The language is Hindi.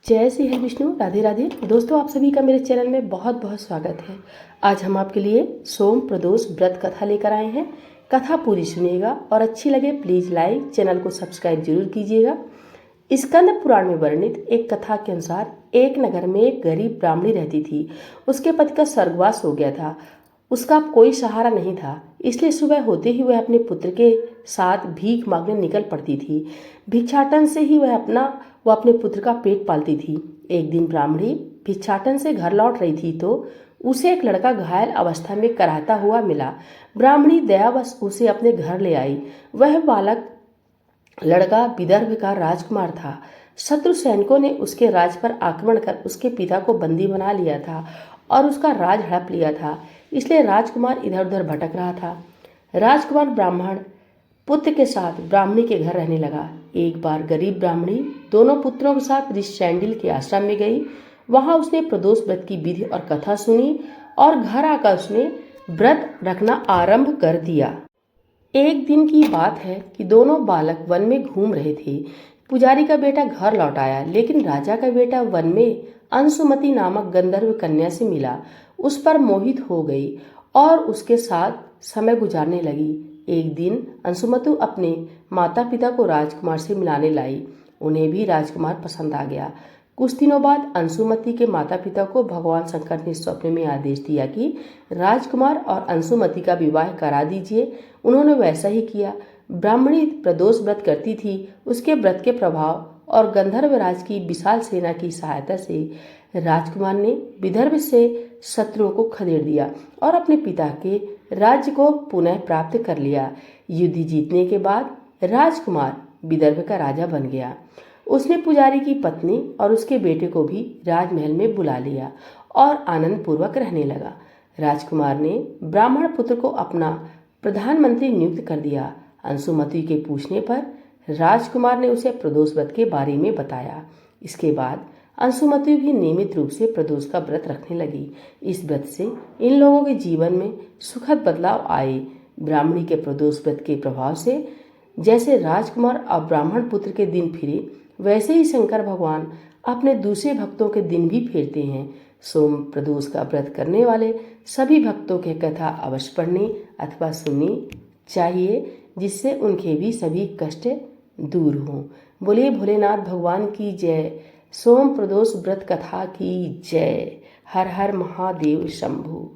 जय श्री हरि विष्णु, राधे राधे। दोस्तों, आप सभी का मेरे चैनल में बहुत बहुत स्वागत है। आज हम आपके लिए सोम प्रदोष व्रत कथा लेकर आए हैं। कथा पूरी सुनिएगा और अच्छी लगे प्लीज़ लाइक, चैनल को सब्सक्राइब जरूर कीजिएगा। स्कंद पुराण में वर्णित एक कथा के अनुसार एक नगर में एक गरीब ब्राह्मणी रहती थी। उसके पति का स्वर्गवास हो गया था। उसका कोई सहारा नहीं था, इसलिए सुबह होते ही वह अपने पुत्र के साथ भीख मांगने निकल पड़ती थी। भिक्षाटन से ही वह अपने पुत्र का पेट पालती थी। एक दिन ब्राह्मणी भिक्षाटन से घर लौट रही थी तो उसे एक लड़का घायल अवस्था में कराहता हुआ मिला। ब्राह्मणी दयावश उसे अपने घर ले आई। वह बालक लड़का विदर्भ का राजकुमार था। शत्रु सैनिकों ने उसके राज पर आक्रमण कर उसके पिता को बंदी बना लिया था और उसका राज हड़प लिया था। इसलिए राजकुमार इधर उधर भटक रहा था। राजकुमार ब्राह्मण पुत्र के साथ ब्राह्मणी के घर रहने लगा। एक बार गरीब ब्राह्मणी दोनों पुत्रों के साथ ऋषिशैंडिल के आश्रम में गई। वहां उसने प्रदोष व्रत की विधि और कथा सुनी और घर आकर उसने व्रत रखना आरंभ कर दिया। एक दिन की बात है कि दोनों बालक वन में घूम रहे थे। पुजारी का बेटा घर लौट आया, लेकिन राजा का बेटा वन में अंशुमति नामक गंधर्व कन्या से मिला। उस पर मोहित हो गई और उसके साथ समय गुजारने लगी। एक दिन अंशुमति अपने माता पिता को राजकुमार से मिलाने लाई। उन्हें भी राजकुमार पसंद आ गया। कुछ दिनों बाद अंशुमति के माता पिता को भगवान शंकर ने स्वप्न में आदेश दिया कि राजकुमार और अंशुमति का विवाह करा दीजिए। उन्होंने वैसा ही किया। ब्राह्मणी प्रदोष व्रत करती थी। उसके व्रत के प्रभाव और गंधर्व राज की विशाल सेना की सहायता से राजकुमार ने विदर्भ से शत्रुओं को खदेड़ दिया और अपने पिता के राज्य को पुनः प्राप्त कर लिया। युद्ध जीतने के बाद राजकुमार विदर्भ का राजा बन गया। उसने पुजारी की पत्नी और उसके बेटे को भी राजमहल में बुला लिया और आनंद पूर्वक रहने लगा। राजकुमार ने ब्राह्मण पुत्र को अपना प्रधानमंत्री नियुक्त कर दिया। अंशुमति के पूछने पर राजकुमार ने उसे प्रदोष व्रत के बारे में बताया। इसके बाद अंशुमति भी नियमित रूप से प्रदोष का व्रत रखने लगी। इस व्रत से इन लोगों के जीवन में सुखद बदलाव आए। ब्राह्मणी के प्रदोष व्रत के प्रभाव से जैसे राजकुमार और ब्राह्मण पुत्र के दिन फिरे, वैसे ही शंकर भगवान अपने दूसरे भक्तों के दिन भी फेरते हैं। सोम प्रदोष का व्रत करने वाले सभी भक्तों की कथा अवश्य पढ़नी अथवा सुननी चाहिए, जिससे उनके भी सभी कष्ट दूर हों। बोले भोलेनाथ भगवान की जय। सोम प्रदोष व्रत कथा की जय। हर हर महादेव शंभु।